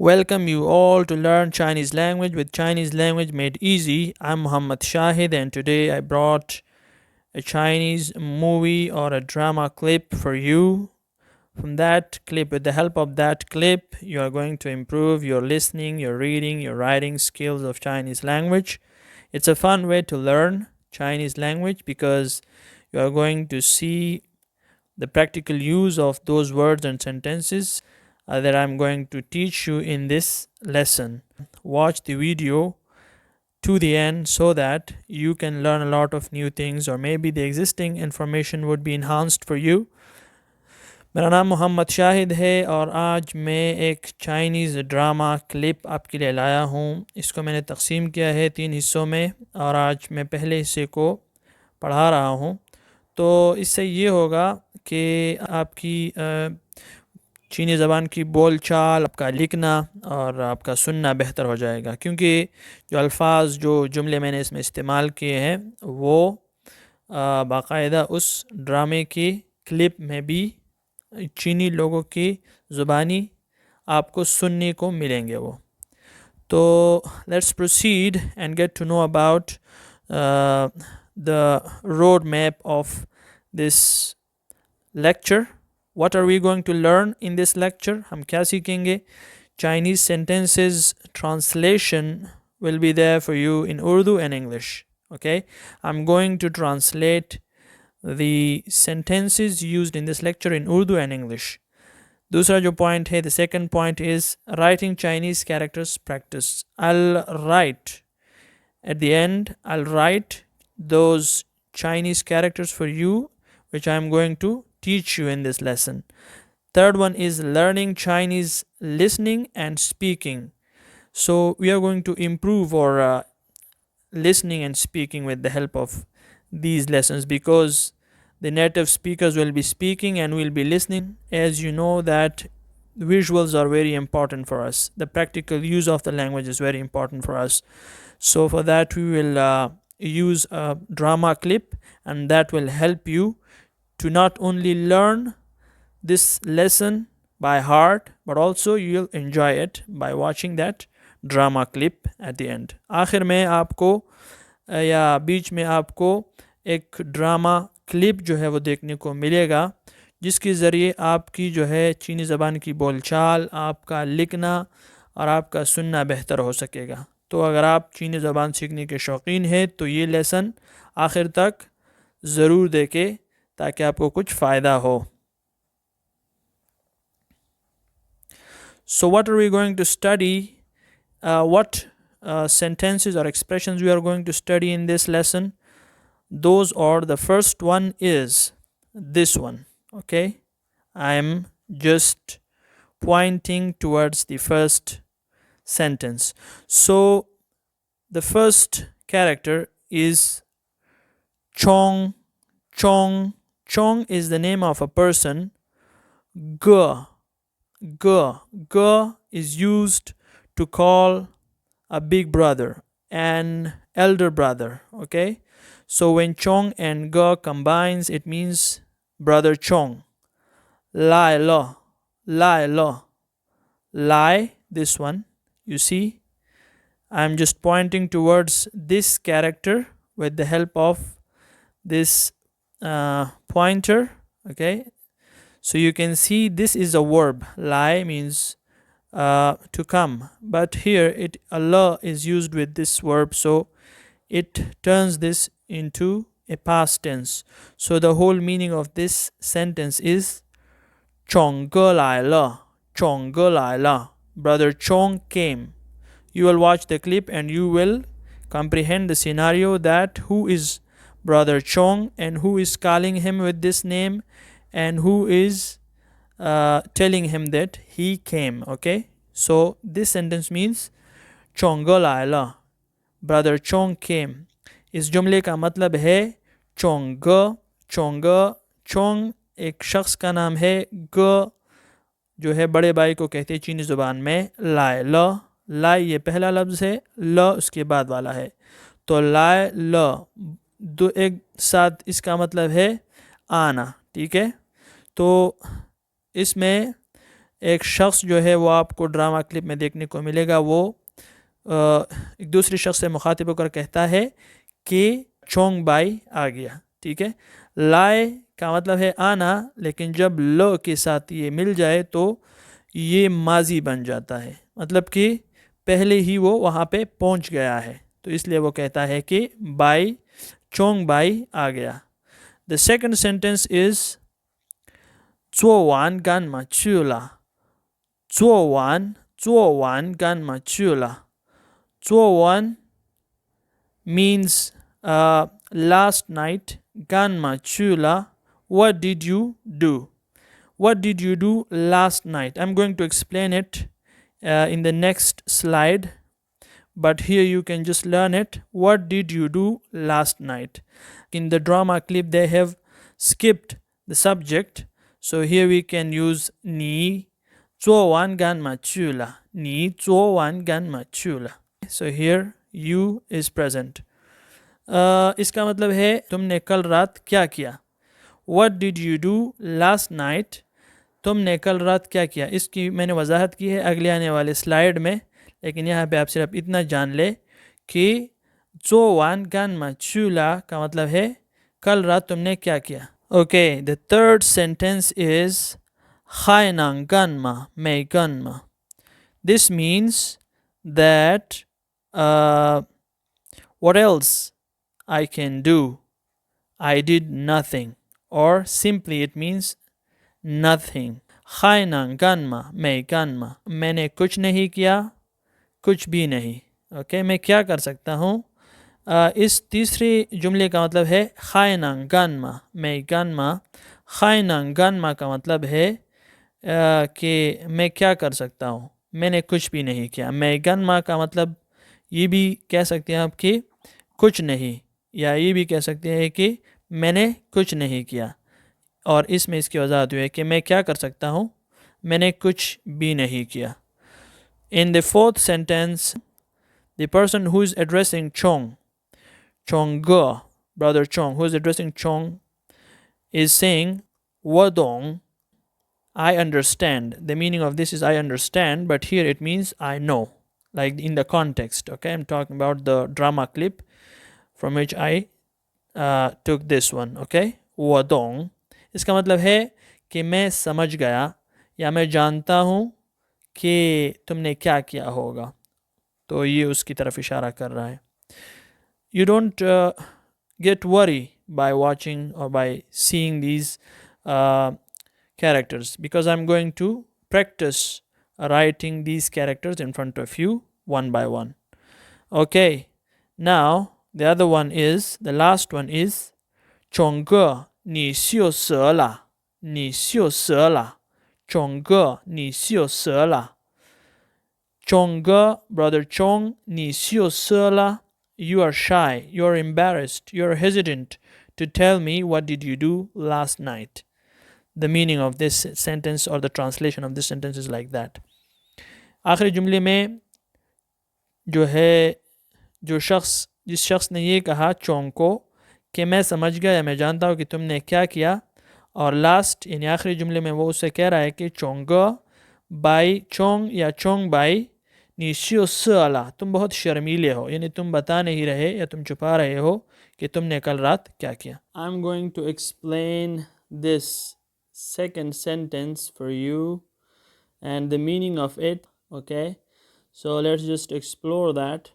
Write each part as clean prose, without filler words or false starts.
Welcome you all to learn Chinese language with Chinese language made easy. I'm Muhammad Shahid and today I brought a Chinese movie or a drama clip for you. From that clip, with the help of that clip, you are going to improve your listening, your reading, your writing skills of Chinese language. It's a fun way to learn Chinese language because you are going to see the practical use of those words and sentences that I'm going to teach you in this lesson. Watch the video to the end so that you can learn a lot of new things, or maybe the existing information would be enhanced for you. मेरा नाम मोहम्मद शाहिद है और आज मैं एक Chinese drama clip आपके लिए लाया हूँ। इसको मैंने तकसीम किया है 3 हिस्सों में और आज मैं पहले हिस्से को पढ़ा रहा हूँ। तो इससे ये होगा कि आपकी चीनी ज़बान की बोल चाल, आपका लिखना और आपका सुनना बेहतर हो जाएगा, क्योंकि जो अल्फाज जो जुमले मैंने इसमें इस्तेमाल किए हैं वो बाकायदा उस ड्रामे की क्लिप में भी चीनी लोगों की ज़ुबानी आपको सुनने को मिलेंगे वो। तो let's proceed and get to know about the road map of this lecture. What are we going to learn in this lecture? हम क्या सीखेंगे? Chinese sentences translation will be there for you in Urdu and English. Okay, I'm going to translate the sentences used in this lecture in Urdu and English. दूसरा जो point है, the second point is writing Chinese characters practice. I'll write at the end, I'll write those Chinese characters for you, which I'm going to teach you in this lesson. Third one is learning Chinese listening and speaking. So we are going to improve our listening and speaking with the help of these lessons, because the native speakers will be speaking and we'll be listening. As you know that visuals are very important for us. The practical use of the language is very important for us. So for that we will use a drama clip, and that will help you to not only learn this lesson by heart, but also you'll enjoy it by watching that drama clip at the end. आखिर में आपको या बीच में आपको एक drama clip जो है वो देखने को मिलेगा, जिसके ज़रिए आपकी जो है चीनी ज़बान की बोलचाल, आपका लिखना और आपका सुनना बेहतर हो सकेगा. तो अगर आप चीनी ज़बान सीखने के शौकीन हैं तो ये लेसन आखिर तक ज़रूर देखें ताकि आपको कुछ फ़ायदा हो. So what are we going to study? What sentences or expressions we are going to study in this lesson? Those are, the first one is this one. Okay, I'm just pointing towards the first sentence. So the first character is Chong. Chong. Chong is the name of a person. Ge. Ge is used to call a big brother, an elder brother. Okay, so when Chong and Ge combines, it means brother Chong. Lai lo. Lai lo. Lai, this one, you see, I'm just pointing towards this character with the help of this pointer. Okay, so you can see this is a verb. Lai means to come, but here Allah is used with this verb, so it turns this into a past tense. So the whole meaning of this sentence is Chong ge lai le. Chong ge lai le. Brother Chong came. You will watch the clip and you will comprehend the scenario, that who is brother Chong and who is calling him with this name and who is telling him that he came. Okay, so this sentence means Chong ge lai le, brother Chong came. इस जुमले का मतलब है Chong ge. Chong ge, Chong एक शख्स का नाम है. ge जो है बड़े भाई को कहते हैं चीनी ज़ुबान में. लाए ल, लाई ये पहला लफ्ज़ है, ल उसके बाद वाला है. तो लाए ल दो एक साथ इसका मतलब है आना. ठीक है, तो इसमें एक शख्स जो है वो आपको ड्रामा क्लिप में देखने को मिलेगा, वो एक दूसरे शख्स से मुखातिब होकर कहता है कि चोंग बाई आ गया। ठीक है, लाए का मतलब है आना, लेकिन जब लो के साथ ये मिल जाए तो ये माजी बन जाता है, मतलब कि पहले ही वो वहाँ पे पहुँच गया है, तो इसलिए वो कहता है कि बाई चोंग बाई आ गया। The second sentence is 做完干嘛去了？做完干嘛去了？做完 means last night. Ganma chula, what did you do? What did you do last night? I'm going to explain it in the next slide, but here you can just learn it. What did you do last night? In the drama clip they have skipped the subject, so here we can use 你做完干嘛去了？你做完干嘛去了? So here you is present. इसका मतलब है तुमने कल रात क्या किया। What did you do last night? तुमने कल रात क्या किया। इसकी मैंने वजाहत की है अगले आने वाले स्लाइड में, लेकिन यहाँ पे आप सिर्फ इतना जान ले कि 做完干嘛去了 का मतलब है कल रात तुमने क्या किया। Okay, the third sentence is 害难干嘛没干嘛। This means that what else I can do? I did nothing, or simply it means nothing. 害难干嘛没干嘛, मैंने कुछ नहीं किया, कुछ भी नहीं। ओके, मैं क्या कर सकता हूँ। इस तीसरे जुमले का मतलब है खायनांगानमा मैं गानमा। खायनांगानमा का मतलब है कि मैं क्या कर सकता हूँ, मैंने कुछ भी नहीं किया। मैं गानमा का मतलब ये भी कह सकते हैं आप कि कुछ नहीं, या ये भी कह सकते हैं कि मैंने कुछ नहीं किया, और इसमें इसकी वजाहत हुई है कि मैं क्या कर सकता हूँ, मैंने कुछ भी नहीं किया। In the fourth sentence, the person who is addressing Chongge, brother Chong, who is addressing Chong, is saying 我懂, I understand. The meaning of this is I understand, but here it means I know, like in the context. Okay, I'm talking about the drama clip from which I took this one. Okay, 我懂 इसका मतलब है कि मैं समझ गया या मैं जानता हूँ कि तुमने क्या किया होगा, तो ये उसकी तरफ इशारा कर रहा है। You don't get worry by watching or by seeing these characters, because I'm going to practice writing these characters in front of you one by one. Okay, now the other one is, the last one is 种个你秀舌了，你秀舌了，种个你秀舌了。Chongge, brother Chong, 你羞涩了. You are shy, you are embarrassed, you are hesitant to tell me what did you do last night. The meaning of this sentence or the translation of this sentence is like that. आखिरी जुमले में जो है, जिस शख्स ने ये कहा चोंग को कि मैं समझ गया या मैं जानता हूँ कि तुमने क्या किया, और लास्ट यानी आखिरी जुमले में वो उससे कह रहा है कि चोंग बाई चोंग या चोंग बाई नीशियो सला, तुम बहुत शर्मीले हो, यानी तुम बता नहीं रहे या तुम छुपा रहे हो कि तुमने कल रात क्या किया। I am going to explain this second sentence for you and the meaning of it. Okay, so let's just explore that.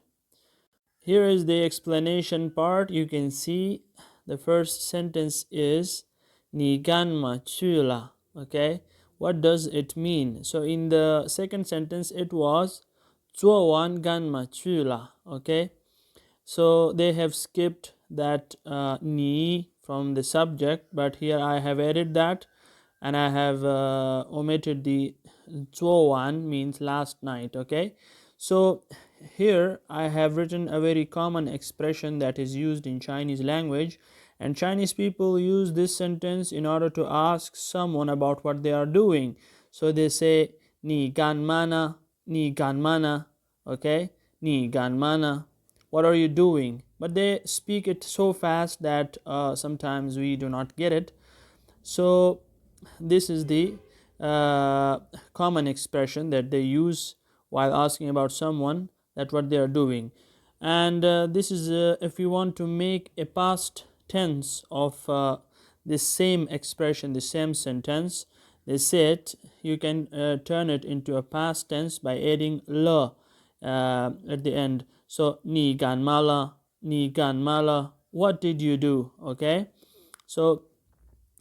Here is the explanation part. You can see the first sentence is 你干嘛去了? Okay, what does it mean? So in the second sentence it was 做完干嘛去了? Okay, so they have skipped that 你 from the subject, but here I have added that, and I have omitted the 做完 means last night. Okay, so here I have written a very common expression that is used in Chinese language, and Chinese people use this sentence in order to ask someone about what they are doing. So they say 你干嘛呢? 你干嘛呢? Okay, 你干嘛呢? What are you doing? But they speak it so fast that sometimes we do not get it. So this is the common expression that they use while asking about someone, that what they are doing. And this is if you want to make a past tense of this same expression, the same sentence, they said you can turn it into a past tense by adding la at the end. So ni gan mala, ni gan mala, what did you do? Okay, so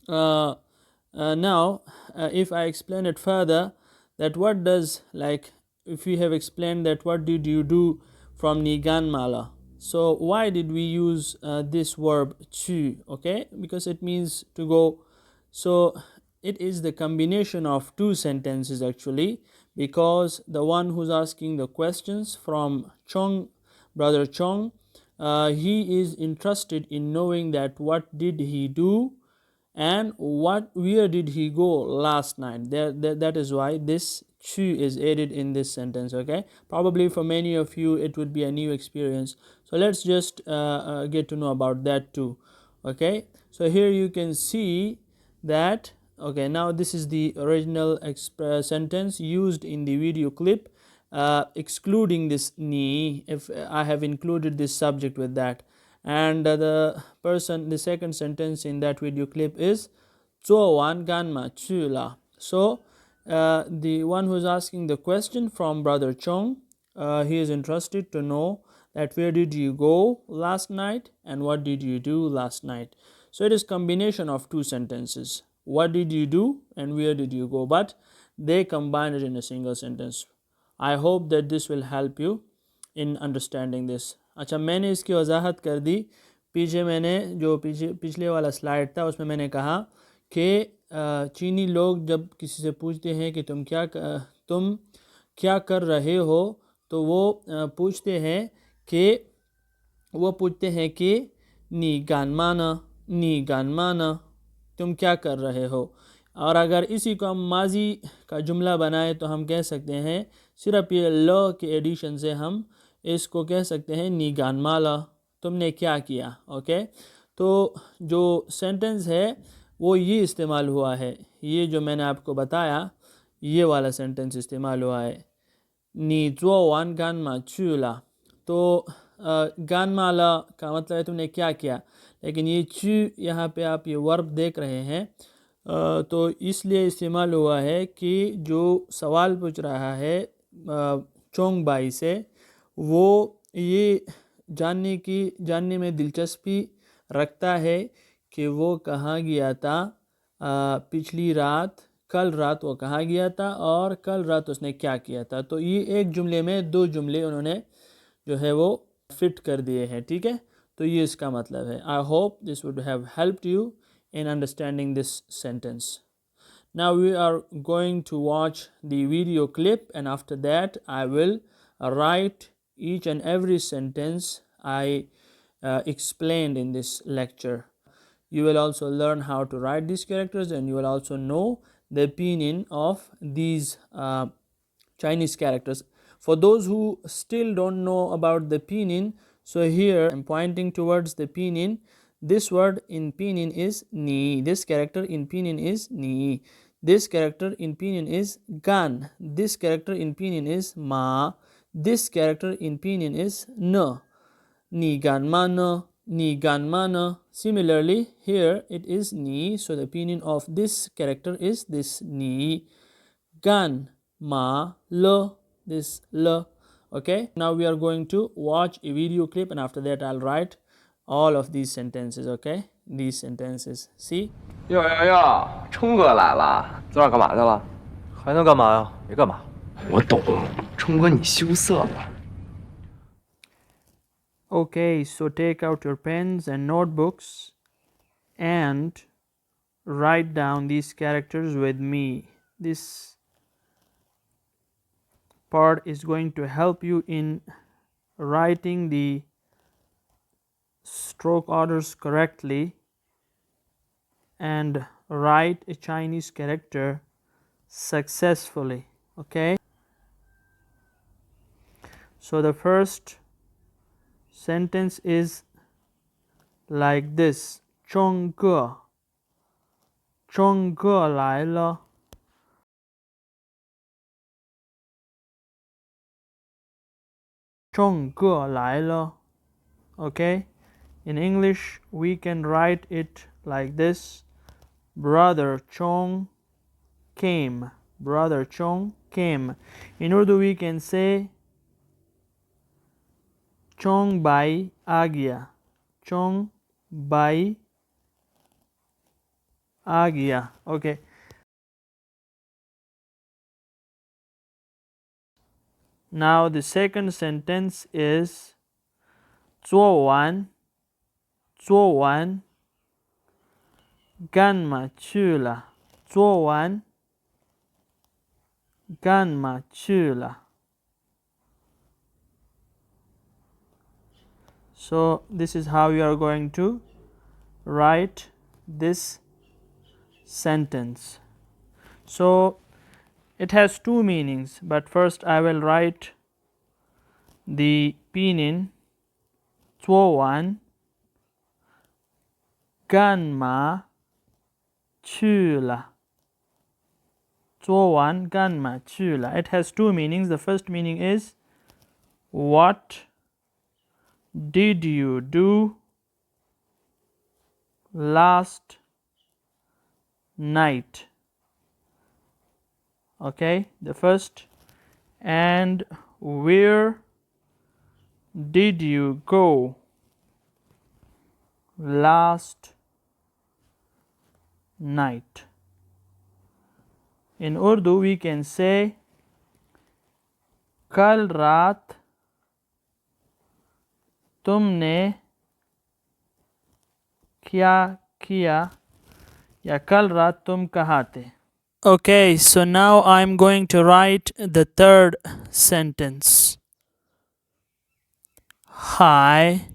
now if I explain it further, that what does, like if we have explained that what did you do from ni gan mala, so why did we use this verb to? Okay, because it means to go. So it is the combination of two sentences actually, because the one who's asking the questions from Chong, brother Chong, he is interested in knowing that what did he do and where did he go last night. That is why this chu is added in this sentence. Okay, probably for many of you it would be a new experience, so let's just get to know about that too. Okay, so here you can see that. Okay, now this is the original sentence used in the video clip, excluding this ni, if I have included this subject with that. And the second sentence in that video clip is 做完干嘛去了. So the one who is asking the question from brother Chong, he is interested to know that where did you go last night and what did you do last night. So it is combination of two sentences, what did you do and where did you go, but they combine it in a single sentence. I hope that this will help you in understanding this. अच्छा, मैंने इसकी वजाहत कर दी पीछे, मैंने जो पिछले वाला slide था उसमें मैंने कहा कि चीनी लोग जब किसी से पूछते हैं कि तुम क्या कर रहे हो, तो वो पूछते हैं कि नी गान माना, तुम क्या कर रहे हो. और अगर इसी को हम माजी का जुमला बनाए तो हम कह सकते हैं, सिर्फ ये ल के एडिशन से हम इसको कह सकते हैं नी गान माला, तुमने क्या किया. ओके, तो जो सेंटेंस है वो ये इस्तेमाल हुआ है, ये जो मैंने आपको बताया ये वाला सेंटेंस इस्तेमाल हुआ है, नी ज़ो वान गान मा चूला. तो गान माला का मतलब है तुमने क्या किया, लेकिन ये चू यहाँ पे आप ये वर्ब देख रहे हैं, तो इसलिए इस्तेमाल हुआ है कि जो सवाल पूछ रहा है चोंग बाई से, वो ये जानने में दिलचस्पी रखता है कि वो कहाँ गया था पिछली रात, कल रात वो कहाँ गया था और कल रात उसने क्या किया था. तो ये एक जुमले में दो जुमले उन्होंने जो है वो फिट कर दिए हैं. ठीक है, तो ये इसका मतलब है. I hope this would have helped you in understanding this sentence. Now we are going to watch the video clip, and after that I will write each and every sentence I explained in this lecture. You will also learn how to write these characters, and you will also know the pinyin of these Chinese characters. For those who still don't know about the pinyin, so here I'm pointing towards the pinyin. This word in pinyin is ni. This character in pinyin is ni. This character in pinyin is gan. This character in pinyin is ma. This character in pinyin is na. Ni gan ma na. Ni gan ma na. Similarly, here it is ni. So the pinyin of this character is this ni. Gan ma la. This la. Okay. Now we are going to watch a video clip, and after that I'll write all of these sentences. Okay, these sentences. See? 哟，冲哥来了，昨晚干嘛去了？还能干嘛呀？没干嘛。我懂，冲哥你羞涩了。 Okay, so take out your pens and notebooks and write down these characters with me. This part is going to help you in writing the stroke orders correctly and write a Chinese character successfully. Okay, so the first sentence is like this: 钟哥来了冲哥来了. Okay, in English we can write it like this: Brother Chong came. Brother Chong came. In Urdu we can say Chong Bai आ गया. Chong Bai आ गया. Okay. Now the second sentence is 做完干嘛去了? 做完干嘛去了? So this is how you are going to write this sentence. So it has two meanings, but first I will write the pinyin. 做完干嘛去了? 做完干嘛去了? It has two meanings. The first meaning is what did you do last night? Okay, the first. And where did you go last night? In Urdu we can say कल रात तुमने क्या किया या कल रात तुम कहाँ थे? Okay, so now I'm going to write the third sentence. Hi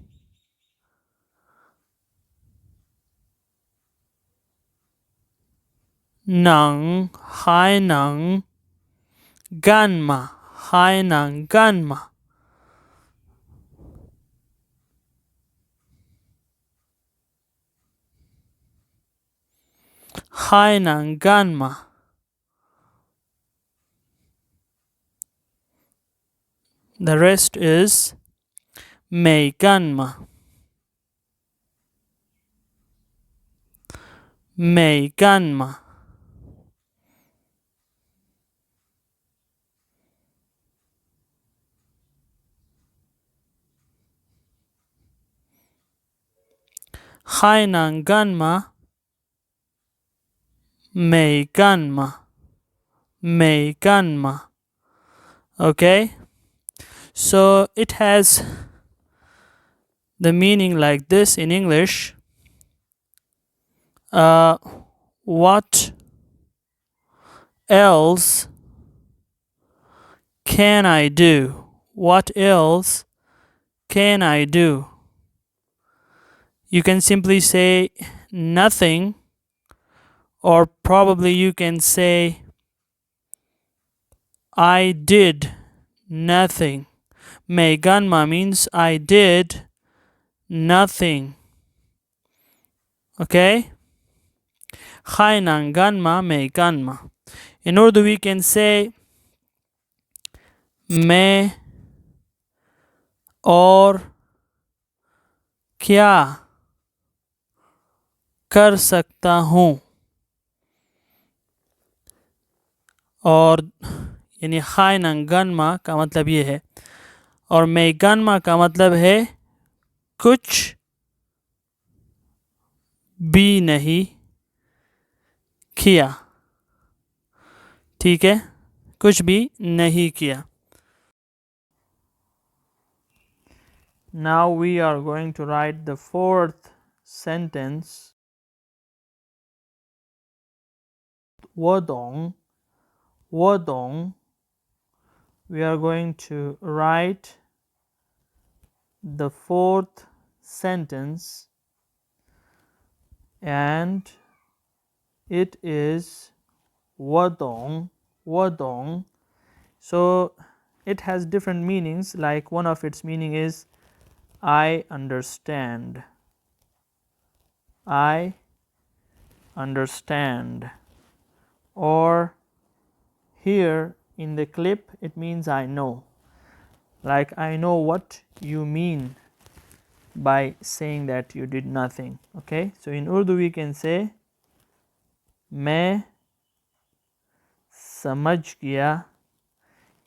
nang ganma. Hai nang ganma. Hai nang ganma. The rest is Mei ganma. Mei ganma. Hai nang ganma. Mei ganma. Mei ganma. Okay, so it has the meaning like this in English. What else can I do? What else can I do? You can simply say nothing, or probably you can say I did nothing. Mei ganma means I did nothing. Okay? Hai nang ganma mei ganma. In Urdu we can say मैं और क्या कर सकता हूँ. और यानी हाय नंग गनमा का मतलब ये है, और मैं गनमा का मतलब है कुछ भी नहीं किया. ठीक है, कुछ भी नहीं किया. Now we are going to write the fourth sentence. 我懂 we are going to write the fourth sentence, and it is 我懂 so it has different meanings. Like one of its meaning is I understand. I understand. Or here in the clip it means I know. Like, I know what you mean by saying that you did nothing. Okay, so in Urdu we can say मैं समझ गया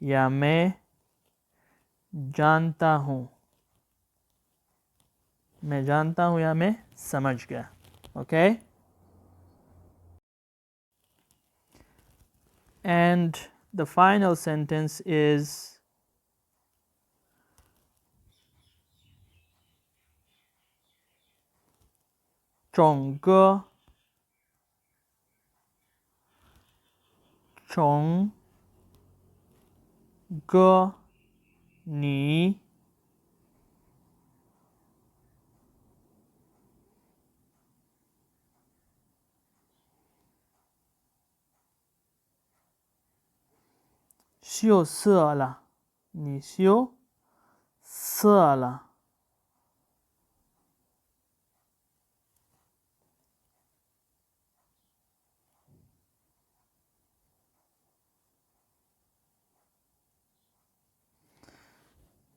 या मैं जानता हूँ. मैं जानता हूँ या मैं समझ गया. Okay, and the final sentence is 种哥虫哥你羞涩了，你羞涩了。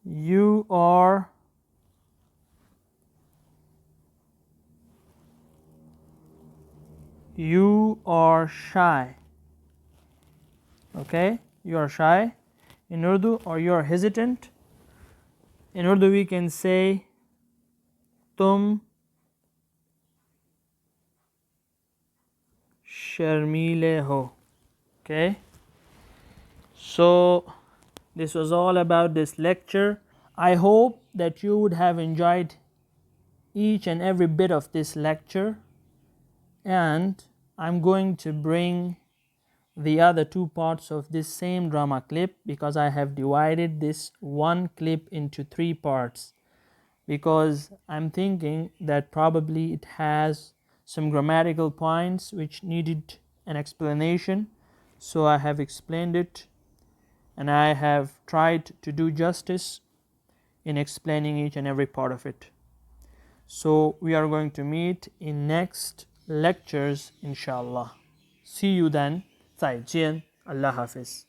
You are shy. Okay, you are shy in Urdu, or you are hesitant. In Urdu we can say तुम शर्मीले हो. Okay, so this was all about this lecture. I hope that you would have enjoyed each and every bit of this lecture, and I'm going to bring the other two parts of this same drama clip, because I have divided this one clip into 3 parts, because I'm thinking that probably it has some grammatical points which needed an explanation. So I have explained it, and I have tried to do justice in explaining each and every part of it. So we are going to meet in next lectures, inshallah. See you then. 再见. Allah Hafiz.